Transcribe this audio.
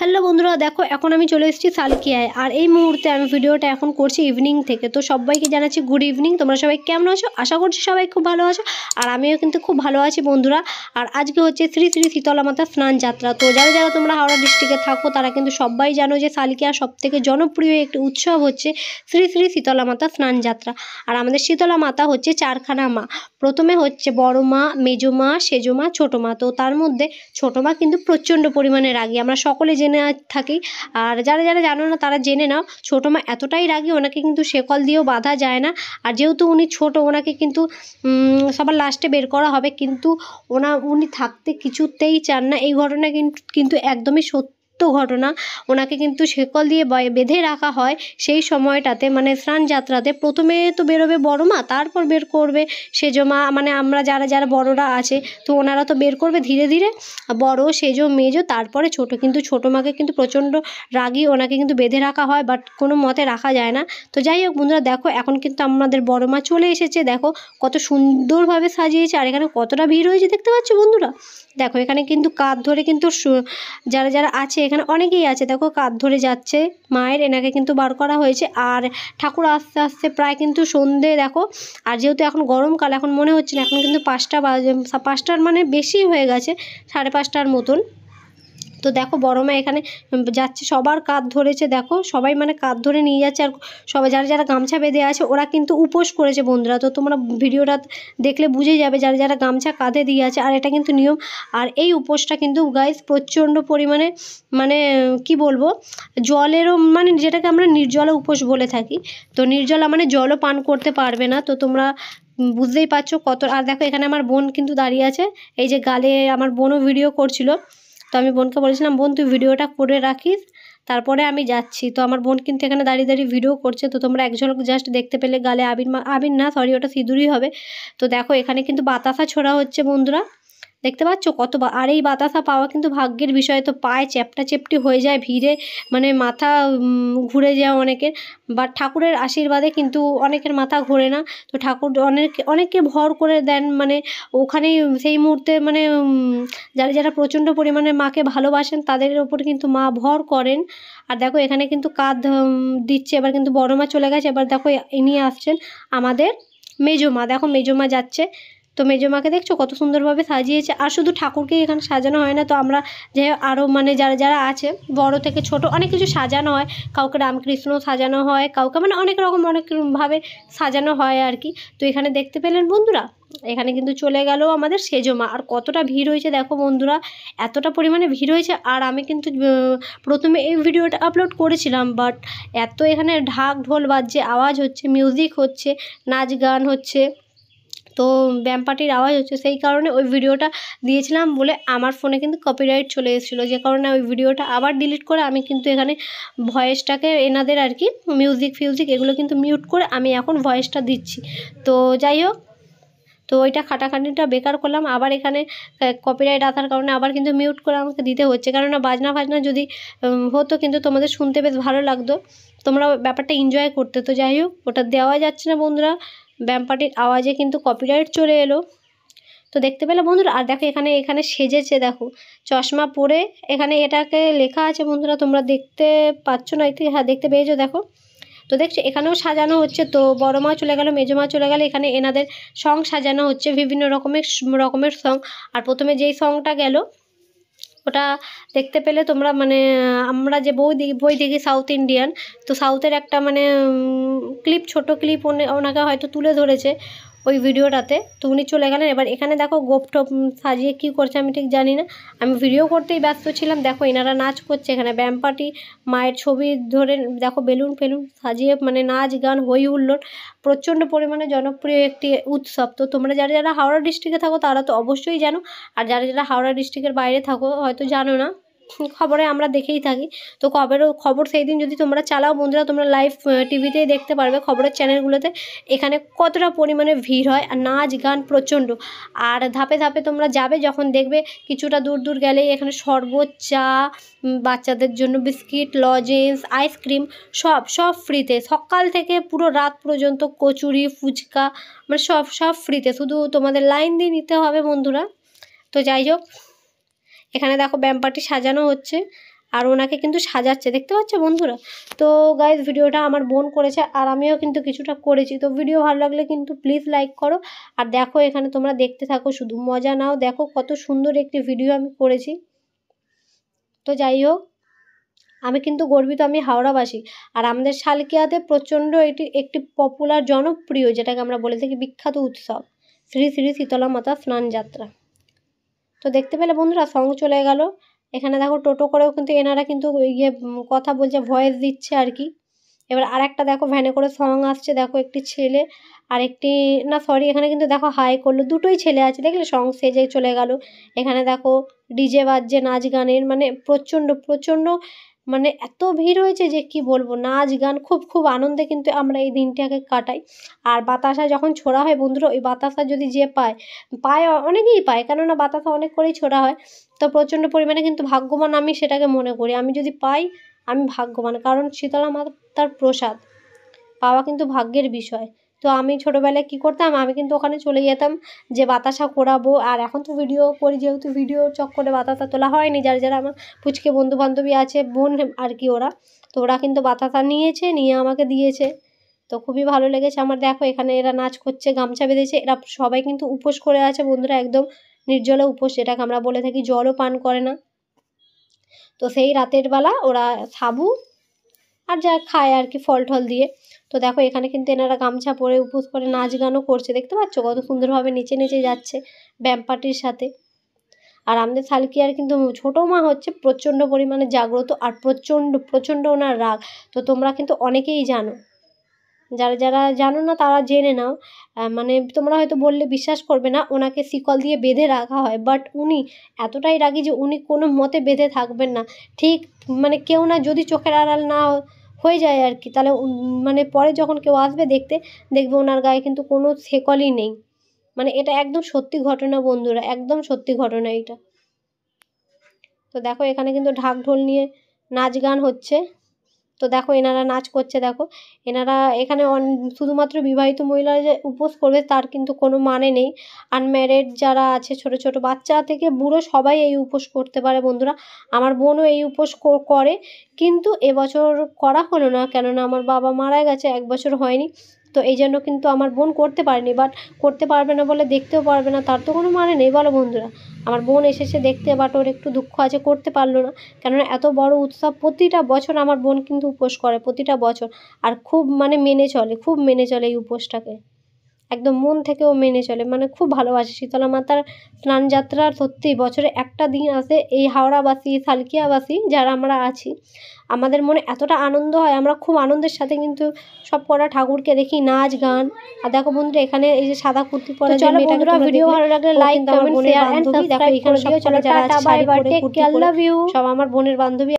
Hello বন্ধুরা, দেখো এখন আমি চলে এসেছি সালকিয়ায়। আর এই মুহূর্তে আমি ভিডিওটা এখন করছি ইভিনিং থেকে। তো সবাইকে জানাচ্ছি গুড ইভিনিং। তোমরা সবাই কেমন আছো? আশা করছি সবাই খুব ভালো আছো, আর আমিও কিন্তু খুব ভালো আছি বন্ধুরা। আর আজকে হচ্ছে শ্রী শ্রী শীতলা মাতা স্নান যাত্রা। তো যারা যারা তোমরা হাওড়া ডিস্ট্রিক্টে থাকো তারা কিন্তু সবাই জানো যে সালকিয়ার সবথেকে জনপ্রিয় একটি উৎসব হচ্ছে শ্রী শ্রী শীতলা মাতা স্নান যাত্রা। আর আমাদের শীতলা মাতা হচ্ছে চারখানা মা। প্রথমে হচ্ছে বড় মা, মেজো মা, সেজো মা, ছোটো মা। তো তার মধ্যে ছোটো মা কিন্তু প্রচণ্ড পরিমাণে রাগী, আমরা সকলে জেনে থাকি। আর যারা যারা জানো না তারা জেনে নাও, ছোটো মা এতটাই রাগী, ওনাকে কিন্তু শেকল দিয়েও বাঁধা যায় না। আর যেহেতু উনি ছোট, ওনাকে কিন্তু সবার লাস্টে বের করা হবে, কিন্তু উনি থাকতে কিছুতেই চান না। এই ঘটনা কিন্তু একদমই সত্য ঘটনা। ওনাকে কিন্তু শেকল দিয়ে বেঁধে রাখা হয় সেই সময়টাতে, মানে স্নান যাত্রাতে। প্রথমে তো বেরোবে বড় মা, তারপর বের করবে সেজো মা, মানে আমরা যারা যারা বড়রা আছে তো ওনারা তো বের করবে ধীরে ধীরে, বড়, সেজো, মেজো, তারপরে ছোট। কিন্তু ছোটো মাকে কিন্তু প্রচণ্ড রাগী, ওনাকে কিন্তু বেঁধে রাখা হয়, বাট কোনো মতে রাখা যায় না। তো যাই হোক বন্ধুরা, দেখো এখন কিন্তু আমাদের বড় মা চলে এসেছে। দেখো কত সুন্দরভাবে সাজিয়েছে, আর এখানে কতটা ভিড় হয়েছে দেখতে পাচ্ছ বন্ধুরা। দেখো এখানে কিন্তু কাঁধ ধরে কিন্তু যারা যারা আছে এখানে অনেকেই আছে, দেখো কাঁধ ধরে যাচ্ছে মায়ের, এনাকে কিন্তু বার করা হয়েছে। আর ঠাকুর আস্তে আস্তে প্রায় কিন্তু সন্ধে, দেখো। আর যেহেতু এখন গরমকাল, এখন মনে হচ্ছে না, এখন কিন্তু 5টা বাজে, 5টার মানে বেশি হয়ে গেছে, 5:30টার মতন। তো দেখো বড় মা এখানে যাচ্ছে, সবার কাঁধ ধরেছে, দেখো সবাই মানে কাঁধ ধরে নিয়ে যাচ্ছে। আর সবাই যারা যারা গামছা বেঁধে আছে ওরা কিন্তু উপোস করেছে বন্ধুরা। তো তোমরা ভিডিওটা দেখলে বুঝে যাবে যারা যারা গামছা কাঁধে দিয়ে আছে, আর এটা কিন্তু নিয়ম। আর এই উপোসটা কিন্তু গাইস প্রচণ্ড পরিমাণে, মানে কি বলবো, জলেরও, মানে যেটাকে আমরা নির্জলা উপোস বলে থাকি। তো নির্জলা মানে জলও পান করতে পারবে না। তো তোমরা বুঝতেই পারছো কত। আর দেখো এখানে আমার বোন কিন্তু দাঁড়িয়ে আছে, এই যে গালে আমার বোনও ভিডিও করছিল। তো আমি বোনকে বলেছিলাম, বোন তুই ভিডিওটা করে রাখিস, তারপরে আমি যাচ্ছি। তো আমার বোন কিন্তু এখানে দাঁড়িয়ে দাঁড়িয়ে ভিডিও করছে। তো তোমরা এক ঝলক জাস্ট দেখতে পেলে, গালে আবির না, সরি, ওটা সিঁদুরই হবে। তো দেখো এখানে কিন্তু বাতাসা ছোড়া হচ্ছে বন্ধুরা, দেখতে পাচ্ছ কত। আর এই বাতাসা পাওয়া কিন্তু ভাগ্যের বিষয়। তো পায়ে চ্যাপটা চেপটি হয়ে যায় ভিড়ে, মানে মাথা ঘুরে যায় অনেকের। বাট ঠাকুরের আশীর্বাদে কিন্তু অনেকের মাথা ঘোরে না। তো ঠাকুর অনেককে ভর করে দেন, মানে ওখানেই সেই মুহূর্তে, মানে যারা যারা প্রচণ্ড পরিমাণে মাকে ভালোবাসেন তাদের ওপর কিন্তু মা ভর করেন। আর দেখো এখানে কিন্তু কাঁধ দিচ্ছে, এবার কিন্তু বড় মা চলে গেছে। এবার দেখো ইনি আসছেন আমাদের মেজো মা, দেখো মেজো মা যাচ্ছে। তো মেজো মাকে দেখছো কত সুন্দরভাবে সাজিয়েছে। আর শুধু ঠাকুরকে এখানে সাজানো হয় না, তো আমরা যে আরও মানে যারা যারা আছে বড় থেকে ছোট অনেক কিছু সাজানো হয়। কাউকে রামকৃষ্ণ সাজানো হয়, কাউকে মানে অনেক রকম অনেকভাবে সাজানো হয় আর কি। তো এখানে দেখতে পেলেন বন্ধুরা, এখানে কিন্তু চলে গেল আমাদের সেজো মা। আর কতটা ভিড় হয়েছে দেখো বন্ধুরা, এতটা পরিমাণে ভিড় হয়েছে। আর আমি কিন্তু প্রথমে এই ভিডিওটা আপলোড করেছিলাম, বাট এত এখানে ঢাক ঢোল বাজছে, আওয়াজ হচ্ছে, মিউজিক হচ্ছে, নাচ গান হচ্ছে, তো ব্যাম পার্টির আওয়াজ হচ্ছে, সেই কারণে ওই ভিডিওটা দিয়েছিলাম বলে আমার ফোনে কিন্তু কপিরাইট চলে এসেছিলো, যে কারণে ওই ভিডিওটা আবার ডিলিট করে আমি কিন্তু এখানে ভয়েসটাকে এনাদের আর কি মিউজিক ফিউজিক এগুলো কিন্তু মিউট করে আমি এখন ভয়েসটা দিচ্ছি। তো যাই হোক, তো ওইটা খাটাখাটিটা বেকার করলাম, আবার এখানে কপিরাইট আসার কারণে আবার কিন্তু মিউট করে আমাকে দিতে হচ্ছে, কেননা বাজনা ফাজনা যদি হতো কিন্তু তোমাদের শুনতে বেশ ভালো লাগতো, তোমরা ব্যাপারটা এনজয় করতে। তো যাই হোক, ওটা দেওয়া যাচ্ছে না বন্ধুরা, ব্যাম পার্টির আওয়াজে কিন্তু কপিরাইট চলে এলো। তো দেখতে পেলে বন্ধুরা। আর দেখো এখানে এখানে সেজেছে, দেখো চশমা পরে, এখানে এটাকে লেখা আছে বন্ধুরা, তোমরা দেখতে পাচ্ছ না? হ্যাঁ দেখতে পেয়েছো, দেখো। তো দেখছো এখানেও সাজানো হচ্ছে। তো বড় মা চলে গেল, মেজো মা চলে গেল, এখানে এনাদের সং সাজানো হচ্ছে, বিভিন্ন রকমের সং। আর প্রথমে যেই সংটা গেল ওটা দেখতে পেলে তোমরা, মানে আমরা যে বই দেখি সাউথ ইন্ডিয়ান, তো সাউথের একটা মানে ক্লিপ, ছোট ক্লিপ ওনাকে হয়তো তুলে ধরেছে ওই ভিডিওটাতে। তো উনি চলে গেলেন। এবার এখানে দেখো গোপ টোপ সাজিয়ে কী করছে আমি ঠিক জানি না, আমি ভিডিও করতেই ব্যস্ত ছিলাম। দেখো এনারা নাচ করছে, এখানে ব্যাম পার্টি, মায়ের ছবি ধরে দেখো বেলুন ফেলুন সাজিয়ে, মানে নাচ গান হই হুল্লোড়, প্রচণ্ড পরিমাণে জনপ্রিয় একটি উৎসব। তো তোমরা যারা যারা হাওড়া ডিস্ট্রিক্টে থাকো তারা তো অবশ্যই জানো, আর যারা যারা হাওড়া ডিস্ট্রিক্টের বাইরে থাকো হয়তো জানো না, খবরে আমরা দেখেই থাকি। তো খবর সেই দিন যদি তোমরা চালাও বন্ধুরা, তোমরা লাইভ টিভিতেই দেখতে পারবে, খবরের চ্যানেলগুলোতে এখানে কতটা পরিমাণে ভিড় হয়, আর নাচ গান প্রচণ্ড। আর ধাপে ধাপে তোমরা যাবে যখন দেখবে, কিছুটা দূর দূর গেলেই এখানে শরবত, চা, বাচ্চাদের জন্য বিস্কিট, লজেন্স, আইসক্রিম, সব ফ্রিতে, সকাল থেকে পুরো রাত পর্যন্ত, কচুরি, ফুচকা, মানে সব ফ্রিতে, শুধু তোমাদের লাইন দিয়ে নিতে হবে বন্ধুরা। তো যাই হোক, এখানে দেখো ব্যাম পার্টি সাজানো হচ্ছে। আর ওনাকে কিন্তু সাজাচ্ছে, দেখতে পাচ্ছ বন্ধুরা। তো গাইজ ভিডিওটা আমার বোন করেছে আর আমিও কিন্তু কিছুটা করেছি। তো ভিডিও ভালো লাগলে কিন্তু প্লিজ লাইক করো। আর দেখো এখানে তোমরা দেখতে থাকো, শুধু মজা নাও, দেখো কত সুন্দর একটি ভিডিও আমি করেছি। তো যাই হোক, আমি কিন্তু গর্বিত, আমি হাওড়াবাসী। আর আমাদের শালকিয়াতে প্রচণ্ড এটি একটি পপুলার জনপ্রিয়, যেটাকে আমরা বলে থাকি বিখ্যাত উৎসব, শ্রী শ্রী শীতলা মাতা স্নান যাত্রা। তো দেখতে পেলে বন্ধুরা সং চলে গেল। এখানে দেখো টোটো করেও কিন্তু এনারা কিন্তু কথা বলছে, ভয়েস দিচ্ছে আর কি। এবার আরেকটা দেখো ভ্যানে করে সং আসছে, দেখো একটি ছেলে আর একটি, না সরি, এখানে কিন্তু দেখো হাই করলো, দুটোই ছেলে আছে, দেখলে সং সেজে চলে গেল। এখানে দেখো ডিজে বাজছে, নাচ গানের মানে প্রচণ্ড প্রচণ্ড মানে এত ভিড় হয়েছে যে কি বলবো, নাচ গান খুব খুব আনন্দে কিন্তু আমরা এই দিনটাকে কাটাই। আর বাতাসা যখন ছোড়া হয় বন্ধুরা, ওই বাতাসা যদি যে পায় অনেকেই পায়, কেননা বাতাসা অনেক করেই ছোড়া হয়। তো প্রচণ্ড পরিমাণে কিন্তু ভাগ্যবান আমি সেটাকে মনে করি, আমি যদি পাই আমি ভাগ্যবান, কারণ শীতলা মাতার প্রসাদ পাওয়া কিন্তু ভাগ্যের বিষয়। তো আমি ছোটোবেলায় কী করতাম, আমি কিন্তু ওখানে চলে যেতাম যে বাতাসা কোড়াবো। আর এখন তো ভিডিও করি, যেহেতু ভিডিও চক্করে বাতাসা তোলা হয়নি, যারা যারা আমার পুচকে বন্ধু বান্ধবী আছে, বোন আর কি ওরা, তো ওরা কিন্তু বাতাসা নিয়েছে, নিয়ে আমাকে দিয়েছে। তো খুবই ভালো লেগেছে আমার। দেখো এখানে এরা নাচ করছে, গামছা বেঁধেছে, এরা সবাই কিন্তু উপোস করে আছে বন্ধুরা, একদম নির্জলা উপোস, যেটাকে আমরা বলে থাকি, জলও পান করে না। তো সেই রাতের বেলা ওরা সাবু আর যা খায় আর কি, ফল টল দিয়ে। তো দেখো এখানে কিন্তু এনারা গামছা পরে উপোস করে নাচ গানও করছে, দেখতে পাচ্ছ কত সুন্দরভাবে নেচে নেচে যাচ্ছে ব্যায়াম পার্টির সাথে। আর আমাদের শালকিয়ার কিন্তু ছোটো মা হচ্ছে প্রচণ্ড পরিমাণে জাগ্রত, আর প্রচণ্ড প্রচণ্ড ওনার রাগ। তো তোমরা কিন্তু অনেকেই জানো, যারা যারা জানো না তারা জেনে নাও। মানে তোমরা হয়তো বললে বিশ্বাস করবে না, ওনাকে শিকল দিয়ে বেঁধে রাখা হয়, বাট উনি এতটাই রাগী যে উনি কোনো মতে বেঁধে থাকবেন না। ঠিক মানে কেউ না যদি চোখের আড়াল না হয়ে যায় আর কি, তাহলে মানে পরে যখন কেউ আসবে দেখতে, দেখবে ওনার গায়ে কিন্তু কোনো শেকলই নেই। মানে এটা একদম সত্যি ঘটনা বন্ধুরা, একদম সত্যি ঘটনা এটা। তো দেখো এখানে কিন্তু ঢাক ঢোল নিয়ে নাচ গান হচ্ছে। তো দেখো এনারা নাচ করছে, দেখো এনারা এখানে শুধুমাত্র বিবাহিত মহিলারা যে উপোস করবে তার কিন্তু কোনো মানে নেই। আনম্যারিড যারা আছে, ছোট ছোট বাচ্চা থেকে বুড়ো সবাই এই উপোস করতে পারে বন্ধুরা। আমার বোনও এই উপোস করে, কিন্তু এবছর করা হলো না, কেননা আমার বাবা মারা গেছে, 1 বছর হয়নি। তো এই জন্য কিন্তু আমার বোন করতে পারেনি, বাট করতে পারবে না বলে দেখতেও পারবে না, তার তো কোনো মানে নেই বলো বন্ধুরা। আমার বোন এসেছে দেখতে, বাট ওর একটু দুঃখ আছে, করতে পারলো না, কেননা এত বড় উৎসব প্রতিটা বছর আমার বোন কিন্তু উপোস করে, প্রতিটা বছর। আর খুব মানে মেনে চলে, খুব মেনে চলে এই উপোসটাকে, একদম মন থেকেও মেনে চলে, মানে খুব ভালোবাসে শীতলা মাতার স্নান যাত্রা। সত্যি বছরে একটা দিন আসে, এই হাওড়াবাসী শালকিয়াবাসী যারা আমরা আছি, আমাদের মনে এতটা আনন্দ হয়, আমরা খুব আনন্দের সাথে কিন্তু সব কটা ঠাকুরকে দেখি, নাচ গান। আর দেখো বন্ধুরা এখানে এই যে সাদা কুর্তি পরা যে মেয়েটা, ভিডিও ভালো লাগলে like comment share and subscribe করে দিও। চলো যারা আছে শাড়ি পরে কুর্তি পরে, সব আমার বোনের বান্ধবী।